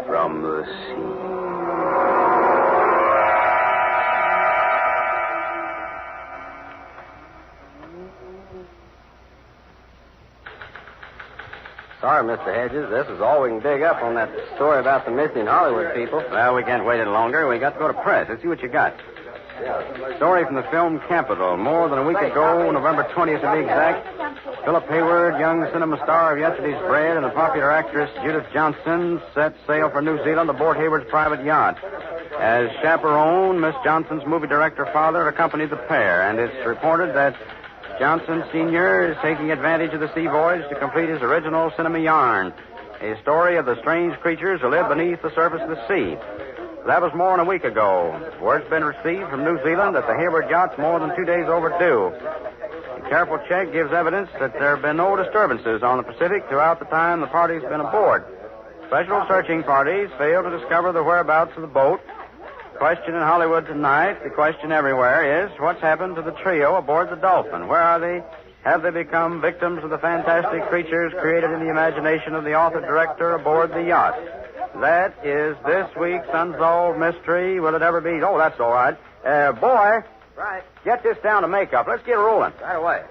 from the sea. Sorry, Mr. Hedges. This is all we can dig up on that story about the missing Hollywood people. Well, we can't wait any longer. We got to go to press. Let's see what you got. Story from the film Capital. More than a week ago, November 20th to be exact, Philip Hayward, young cinema star of Yesterday's Bread, and the popular actress Judith Johnson set sail for New Zealand aboard Hayward's private yacht. As chaperone, Miss Johnson's movie director father accompanied the pair, and it's reported that Johnson Sr. is taking advantage of the sea voyage to complete his original cinema yarn, a story of the strange creatures who live beneath the surface of the sea. That was more than a week ago. Word's been received from New Zealand that the Hayward yacht's more than 2 days overdue. A careful check gives evidence that there have been no disturbances on the Pacific throughout the time the party's been aboard. Special searching parties failed to discover the whereabouts of the boat. The question in Hollywood tonight, the question everywhere, is what's happened to the trio aboard the Dolphin? Where are they? Have they become victims of the fantastic creatures created in the imagination of the author-director aboard the yacht? That is this week's Unsolved Mystery. Will it ever be? Oh, that's all right. Boy. Right. Get this down to makeup. Let's get rolling. Right away.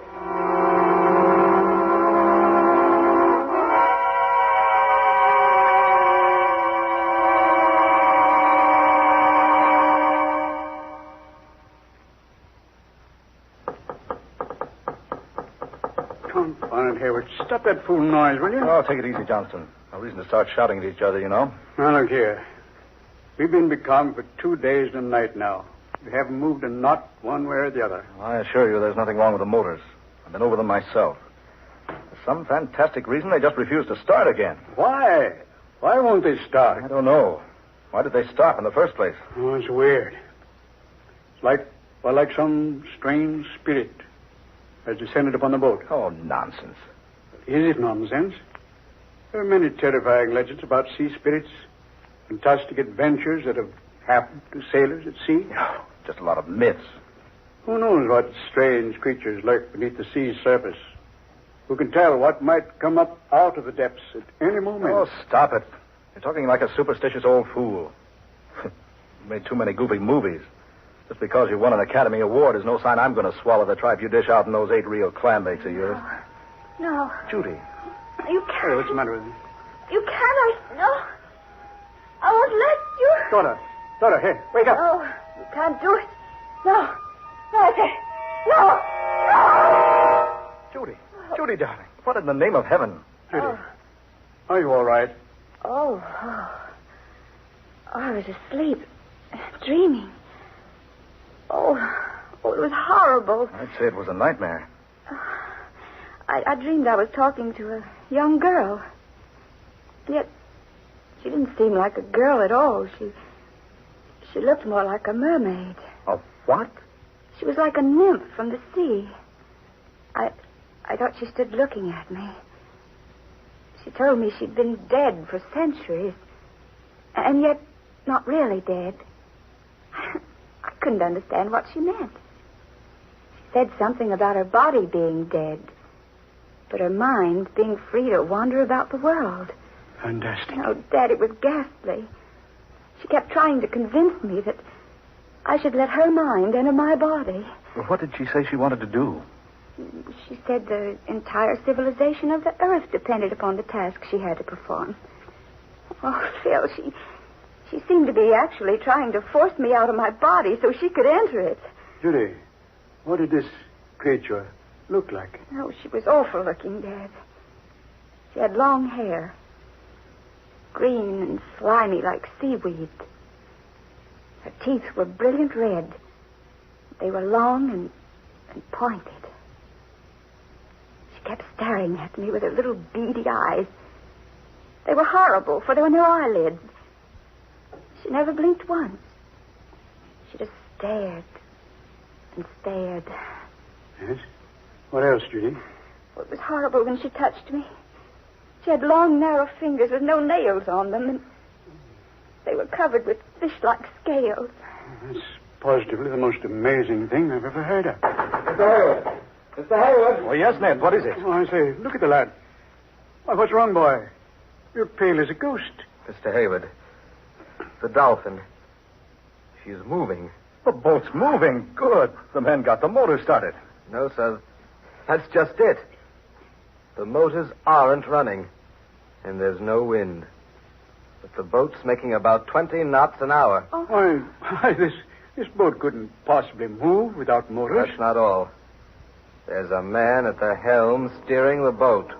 Confound it, Hayward. Stop that fool noise, will you? Oh, take it easy, Johnston. No reason to start shouting at each other, you know. Now, look here. We've been becalmed for 2 days and a night now. We haven't moved a knot one way or the other. I assure you there's nothing wrong with the motors. I've been over them myself. For some fantastic reason, they just refuse to start again. Why? Why won't they start? I don't know. Why did they stop in the first place? Oh, it's weird. It's like some strange spirit has descended upon the boat. Oh, nonsense. Is it nonsense? There are many terrifying legends about sea spirits, fantastic adventures that have happened to sailors at sea. Oh, just a lot of myths. Who knows what strange creatures lurk beneath the sea's surface? Who can tell what might come up out of the depths at any moment? Oh, stop it. You're talking like a superstitious old fool. You made too many goofy movies. Just because you won an Academy Award is no sign I'm going to swallow the tripe you dish out in those 8 real clam bakes of yours. No. Judy. You can't. Hey, what's the matter with you? You cannot. No. I won't let you. Daughter, hey, wake up. No, you can't do it. No. No, I say. No. No. Judy, darling. What in the name of heaven? Judy, are you all right? Oh, I was asleep, dreaming. Oh, it was horrible. I'd say it was a nightmare. I dreamed I was talking to a young girl. Yet, she didn't seem like a girl at all. She looked more like a mermaid. A what? She was like a nymph from the sea. I thought she stood looking at me. She told me she'd been dead for centuries, and yet not really dead. I couldn't understand what she meant. She said something about her body being dead, but her mind being free to wander about the world. Fantastic. Oh, Dad, it was ghastly. She kept trying to convince me that I should let her mind enter my body. Well, what did she say she wanted to do? She said the entire civilization of the earth depended upon the task she had to perform. Oh, Phil, she seemed to be actually trying to force me out of my body so she could enter it. Judy, what did this creature look like? Oh, she was awful looking, Dad. She had long hair, green and slimy like seaweed. Her teeth were brilliant red. They were long and pointed. She kept staring at me with her little beady eyes. They were horrible, for there were no eyelids. She never blinked once. She just stared and stared. Yes? What else, Judy? Oh, it was horrible when she touched me. She had long, narrow fingers with no nails on them, and they were covered with fish-like scales. That's positively the most amazing thing I've ever heard of. Mr. Hayward. Mr. Hayward. Oh, yes, Ned. What is it? Oh, I say, look at the lad. Why, what's wrong, boy? You're pale as a ghost. Mr. Hayward, The Dolphin. She's moving. The boat's moving. Good. The men got the motor started. No, sir. That's just it. The motors aren't running. And there's no wind. But the boat's making about 20 knots an hour. Oh. Why, this boat couldn't possibly move without motors. That's not all. There's a man at the helm steering the boat.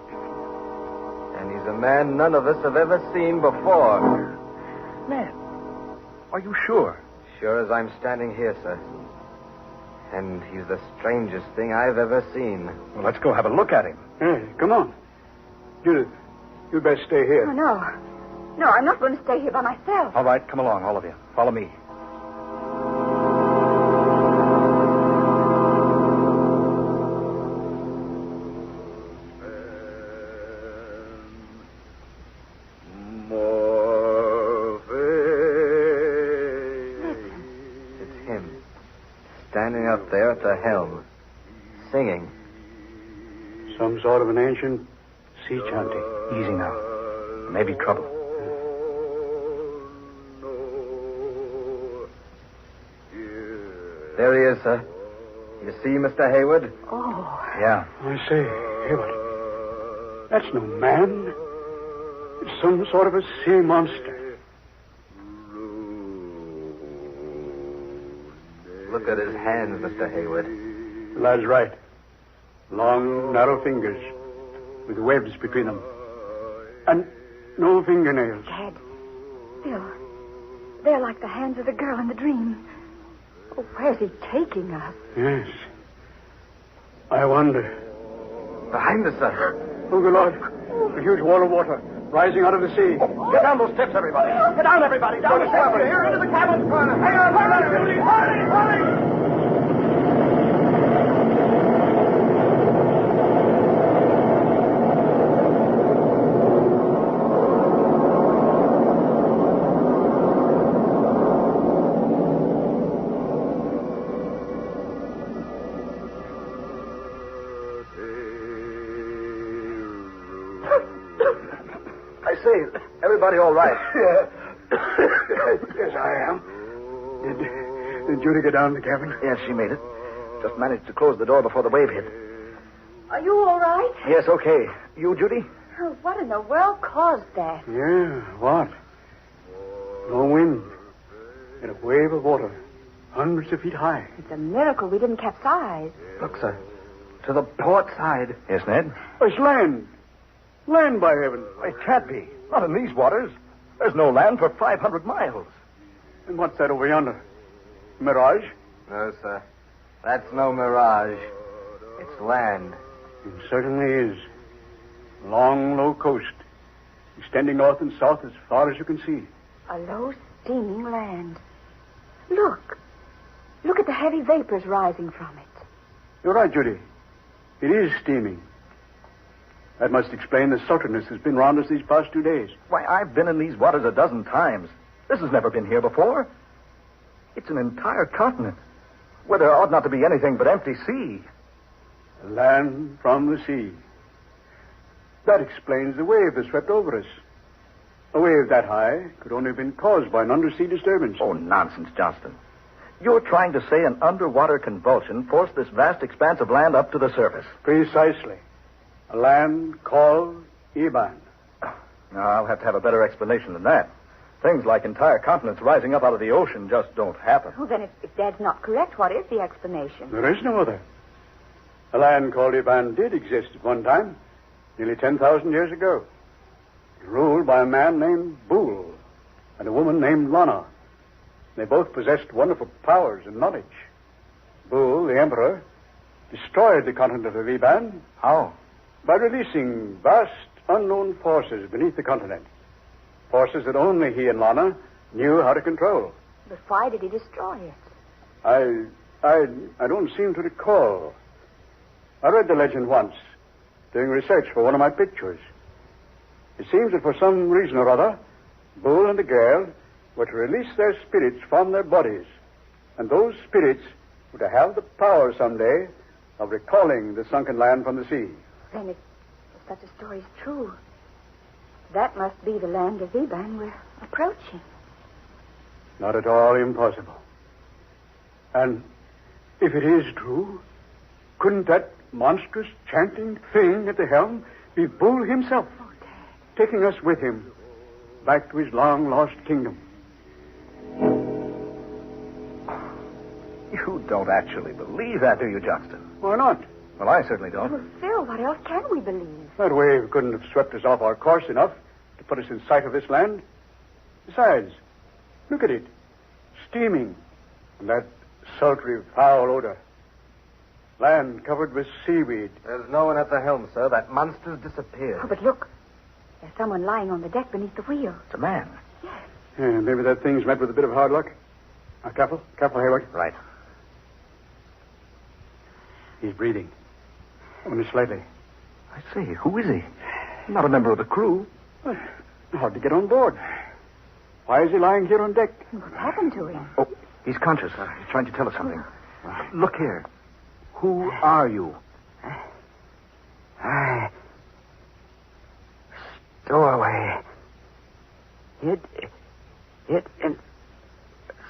And he's a man none of us have ever seen before. Ned, are you sure? Sure as I'm standing here, sir. And he's the strangest thing I've ever seen. Well, let's go have a look at him. Hey, come on. Judith, you'd best stay here. Oh, no. No, I'm not going to stay here by myself. All right, come along, all of you. Follow me. It's him. Standing up there at the helm. Singing. Some sort of an ancient sea chanty. Easy now. Maybe trouble. There he is, sir. You see, Mr. Hayward? Oh. Yeah. I say, Hayward, that's no man. It's some sort of a sea monster. Look at his hands, Mr. Hayward. The lad's right. Long, narrow fingers with webs between them. And no fingernails. Dad. They're like the hands of the girl in the dream. Oh, where's he taking us? Yes. I wonder. Behind us, sir. Oh, good Lord. A huge wall of water rising out of the sea. Get down those steps, everybody. Get down, everybody. Down the steps. Here, into the cabin. Hang on, hurry, hurry. Everybody all right? Yes, I am. Did Judy get down in the cabin? Yes, she made it. Just managed to close the door before the wave hit. Are you all right? Yes, okay. You, Judy? Oh, what in the world caused that? Yeah, what? No wind. And a wave of water, hundreds of feet high. It's a miracle we didn't capsize. Look, sir. To the port side. Yes, Ned? Oh, it's land. Land, by heaven. It can't be. Not in these waters. There's no land for 500 miles. And what's that over yonder? Mirage? No, sir. That's no mirage. It's land. It certainly is. Long, low coast. Extending north and south as far as you can see. A low, steaming land. Look. Look at the heavy vapors rising from it. You're right, Judy. It is steaming. That must explain the sultriness that's been round us these past 2 days. Why, I've been in these waters a dozen times. This has never been here before. It's an entire continent, where there ought not to be anything but empty sea. Land from the sea. That explains the wave that swept over us. A wave that high could only have been caused by an undersea disturbance. Oh, nonsense, Johnston. You're trying to say an underwater convulsion forced this vast expanse of land up to the surface. Precisely. A land called Iban. Now, I'll have to have a better explanation than that. Things like entire continents rising up out of the ocean just don't happen. Well, then, if Dad's not correct, what is the explanation? There is no other. A land called Iban did exist at one time, nearly 10,000 years ago. Ruled by a man named Bool and a woman named Lana. They both possessed wonderful powers and knowledge. Bool, the emperor, destroyed the continent of Iban. How? By releasing vast, unknown forces beneath the continent. Forces that only he and Lana knew how to control. But why did he destroy it? I don't seem to recall. I read the legend once, doing research for one of my pictures. It seems that for some reason or other, Bull and the girl were to release their spirits from their bodies. And those spirits were to have the power someday of recalling the sunken land from the sea. Then if such a story is true, that must be the land of Iban we're approaching. Not at all impossible. And if it is true, couldn't that monstrous chanting thing at the helm be Bull himself, taking us with him back to his long-lost kingdom? You don't actually believe that, do you, Johnston? Why not? Well, I certainly don't. Well, Phil, what else can we believe? That wave couldn't have swept us off our course enough to put us in sight of this land. Besides, look at it. Steaming. And that sultry, foul odor. Land covered with seaweed. There's no one at the helm, sir. That monster's disappeared. Oh, but look. There's someone lying on the deck beneath the wheel. It's a man. Yeah, maybe that thing's met with a bit of hard luck. Now, careful, Hayward. Right. He's breathing. Only slightly. I see. Who is he? Not a member of the crew. How'd he get on board? Why is he lying here on deck? What's happened to him? Oh, he's conscious. He's trying to tell us something. Look here. Who are you? Stowaway. Hid in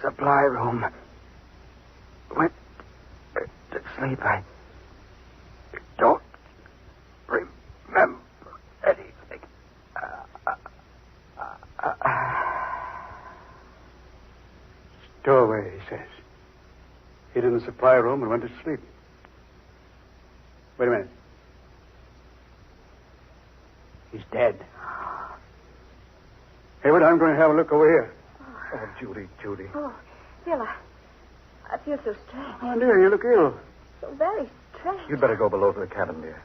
supply room. Went to sleep. I don't remember anything. Stowaway, he says. Hid in the supply room and went to sleep. Wait a minute. He's dead. Hayward, I'm going to have a look over here. Oh, Judy. Oh, Phil, I feel so strange. Oh, dear, you look ill. So very strange. You'd better go below to the cabin, dear.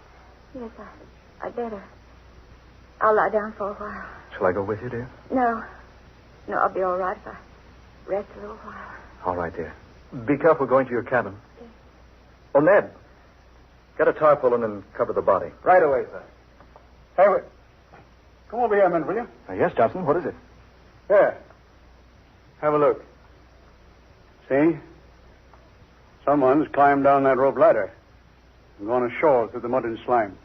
Yes, I'd better. I'll lie down for a while. Shall I go with you, dear? No, I'll be all right if I rest a little while. All right, dear. Be careful going to your cabin. Yes. Oh, Ned. Get a tarpaulin and cover the body. Right away, sir. Hayward, come over here a minute, will you? Yes, Johnson. What is it? Here. Have a look. See? Someone's climbed down that rope ladder and gone ashore through the mud and slime.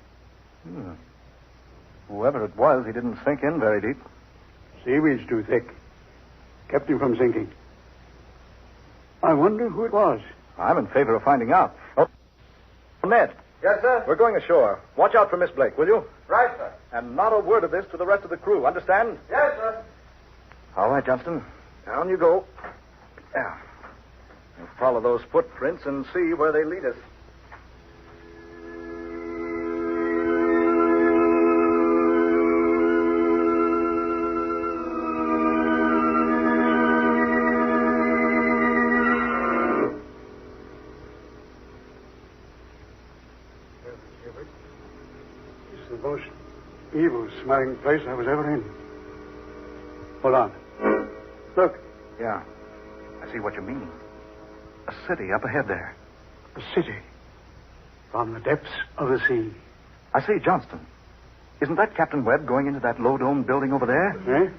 Whoever it was, he didn't sink in very deep. Seaweed's too thick. Kept him from sinking. I wonder who it was. I'm in favor of finding out. Oh, Ned. Yes, sir? We're going ashore. Watch out for Miss Blake, will you? Right, sir. And not a word of this to the rest of the crew. Understand? Yes, sir. All right, Johnston. Down you go. Yeah. We'll follow those footprints and see where they lead us. It's the most evil-smelling place I was ever in. Hold on. Look. Yeah. I see what you mean. A city up ahead there. A city. From the depths of the sea. I say, Johnston, isn't that Captain Webb going into that low-dome building over there? Eh?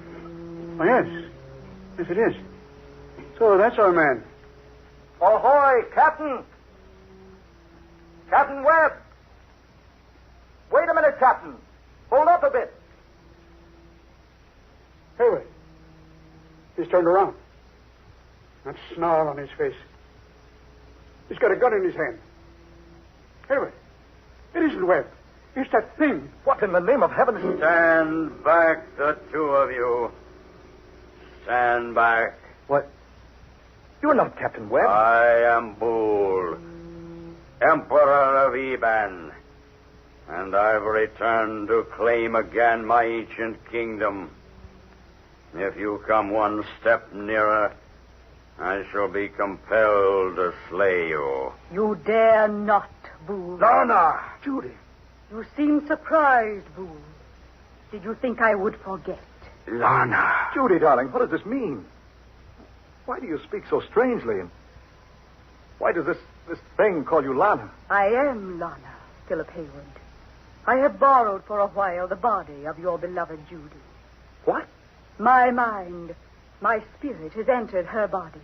Oh, yes. Yes, it is. So that's our man. Ahoy, Captain! Captain Webb! Wait a minute, Captain. Hold up a bit. Hayward. He's turned around. That snarl on his face. He's got a gun in his hand. Hayward. It isn't Webb. It's that thing. What in the name of heaven is... Stand back, the two of you. Stand back. What? You're not Captain Webb. I am Bull, Emperor of Eban, and I've returned to claim again my ancient kingdom. If you come one step nearer, I shall be compelled to slay you. You dare not, Bull. No, Judy. You seem surprised, Bull. Did you think I would forget? Lana. Judy, darling, what does this mean? Why do you speak so strangely? And why does this thing call you Lana? I am Lana, Philip Hayward. I have borrowed for a while the body of your beloved Judy. What? My mind, my spirit has entered her body.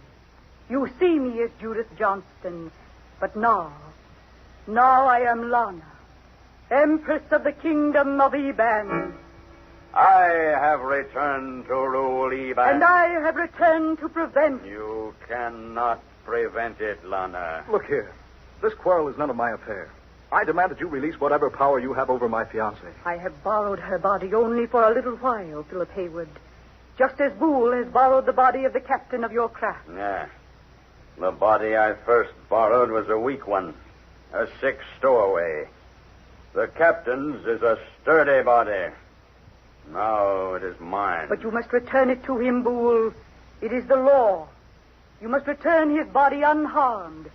You see me as Judith Johnston, but now I am Lana, Empress of the Kingdom of Eban. I have returned to rule Eban. And I have returned to prevent. You cannot prevent it, Lana. Look here. This quarrel is none of my affair. I demand that you release whatever power you have over my fiancée. I have borrowed her body only for a little while, Philip Hayward. Just as Boole has borrowed the body of the captain of your craft. Yeah. The body I first borrowed was a weak one. A sick stowaway. The captain's is a sturdy body. Now it is mine. But you must return it to him, Boole. It is the law. You must return his body unharmed,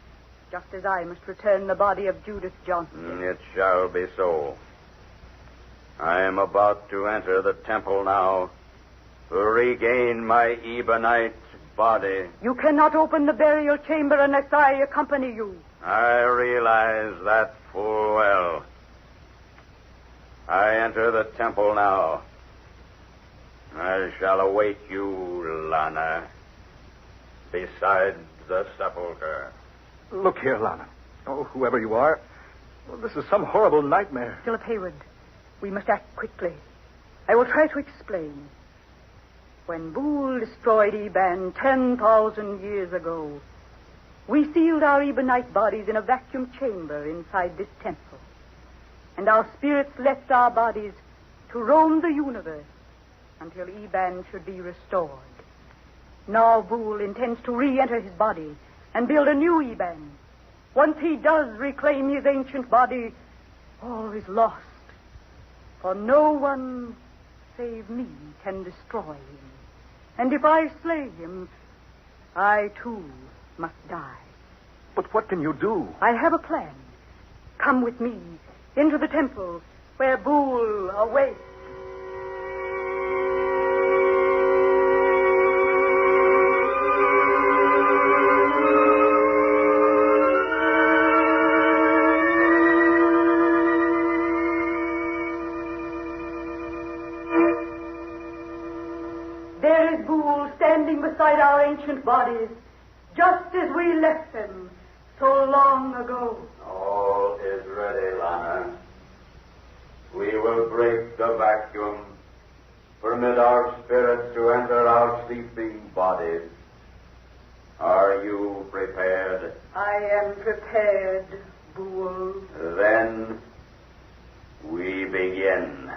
just as I must return the body of Judith Johnston. It shall be so. I am about to enter the temple now to regain my Ebonite body. You cannot open the burial chamber unless I accompany you. I realize that full well. I enter the temple now. I shall await you, Lana, beside the sepulchre. Look here, Lana. Oh, whoever you are, well, this is some horrible nightmare. Philip Hayward, we must act quickly. I will try to explain. When Boole destroyed Eban 10,000 years ago, we sealed our Ebonite bodies in a vacuum chamber inside this temple. And our spirits left our bodies to roam the universe until Eban should be restored. Now Boole intends to re-enter his body and build a new Eban. Once he does reclaim his ancient body, all is lost. For no one save me can destroy him. And if I slay him, I too must die. But what can you do? I have a plan. Come with me into the temple where Boole awaits. There is Boole standing beside our ancient bodies, just as we left them so long ago. All is ready, Lana. We will break the vacuum, permit our spirits to enter our sleeping bodies. Are you prepared? I am prepared, Boole. Then we begin.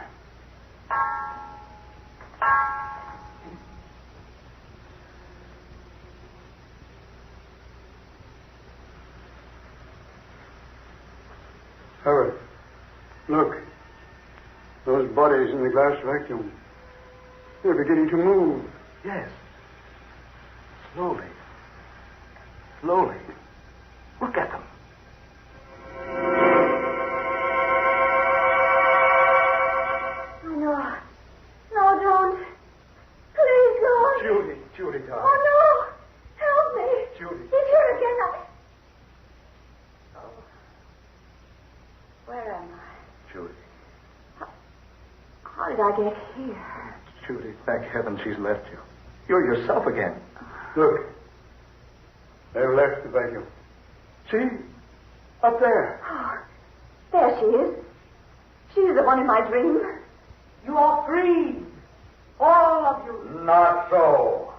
Howard, look. Those bodies in the glass vacuum. They're beginning to move. Yes. Slowly. Slowly. Look at them. Oh, no. No, don't. Please, Lord. Judy, darling. Oh, no. Help me. Judy. He's here again. Where am I? Judy. How did I get here? Judy, thank heaven she's left you. You're yourself again. Look. They've left the vacuum. See? Up there. Oh, there she is. She's the one in my dream. You are free, all of you. Not so.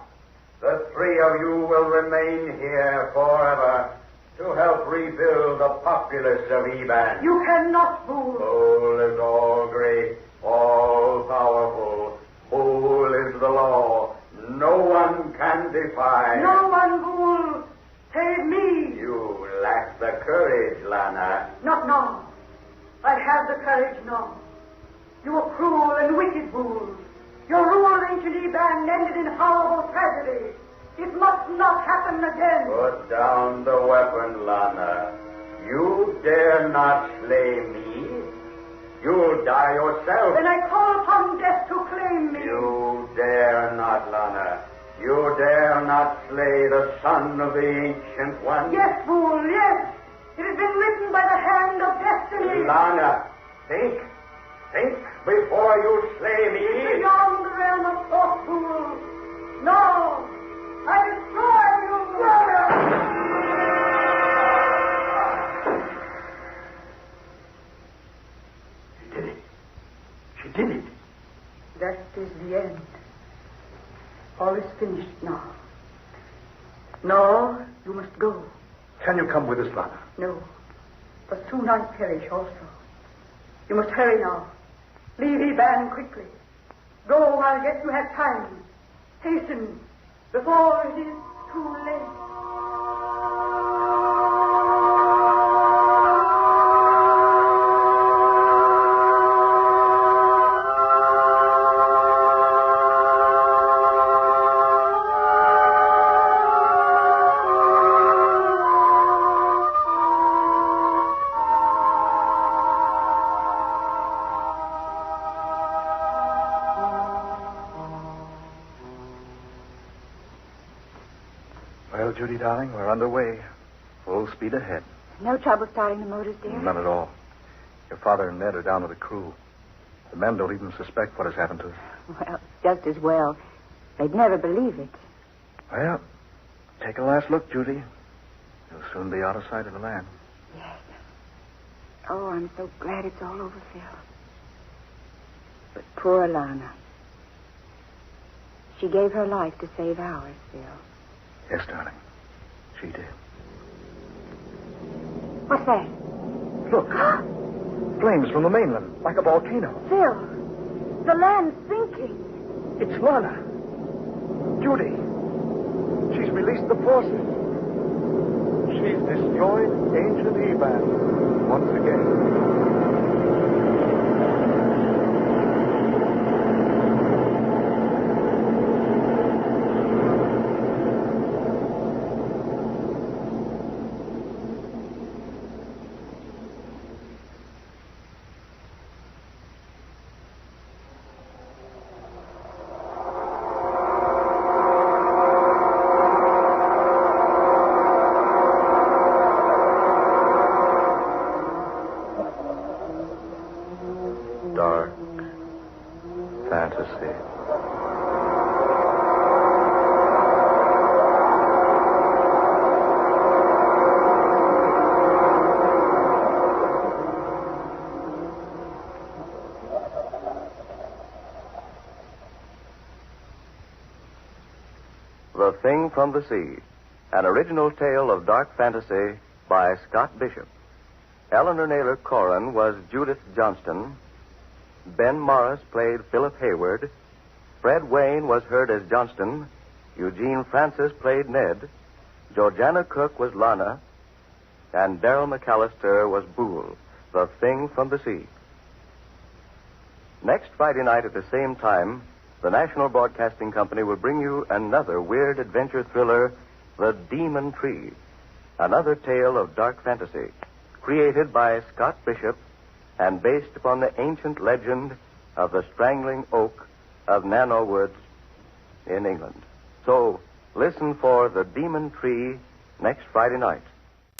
The three of you will remain here forever to help rebuild the populace of Eban. You cannot, Boole. Boole is all great, all powerful. Boole is the law. No one can defy. No one, Boole, save me. You lack the courage, Lana. Not now. I have the courage now. You are cruel and wicked, Boole. Your rule of ancient Eban ended in horrible tragedy. It must not happen again. Put down the weapon, Lana. You dare not slay me. You'll die yourself. Then I call upon death to claim me. You dare not, Lana. You dare not slay the son of the Ancient One. Yes, Boole, yes. It has been written by the hand of destiny. Lana, think. Think before you slay me. It's beyond the realm of thought, Boole. No. I destroy you, brother! She did it. She did it. The All is finished now. No, you must go. Can you come with us, Lana? No, for soon I perish also. You must hurry now. Leave Iban quickly. Go while yet you have time. Hasten before it is too late. Well, Judy, darling, we're underway. Full speed ahead. No trouble starting the motors, dear? None at all. Your father and Ned are down with the crew. The men don't even suspect what has happened to us. Well, just as well. They'd never believe it. Well, take a last look, Judy. You'll soon be out of sight of the land. Yes. Oh, I'm so glad it's all over, Phil. But poor Alana. She gave her life to save ours, Phil. Yes, darling. She did. What's that? Look. Flames from the mainland, like a volcano. Phil, the land's sinking. It's Lana. Judy. She's released the forces. She's destroyed ancient Eban once again. Dark fantasy. The Thing from the Sea, an original tale of dark fantasy by Scott Bishop. Eleanor Naylor Corrin was Judith Johnston. Ben Morris played Philip Hayward. Fred Wayne was heard as Johnston. Eugene Francis played Ned. Georgiana Cook was Lana. And Darrell McAllister was Boole, the Thing from the Sea. Next Friday night at the same time, the National Broadcasting Company will bring you another weird adventure thriller, The Demon Tree, another tale of dark fantasy, created by Scott Bishop and based upon the ancient legend of the strangling oak of Nano Woods in England. So, listen for The Demon Tree next Friday night.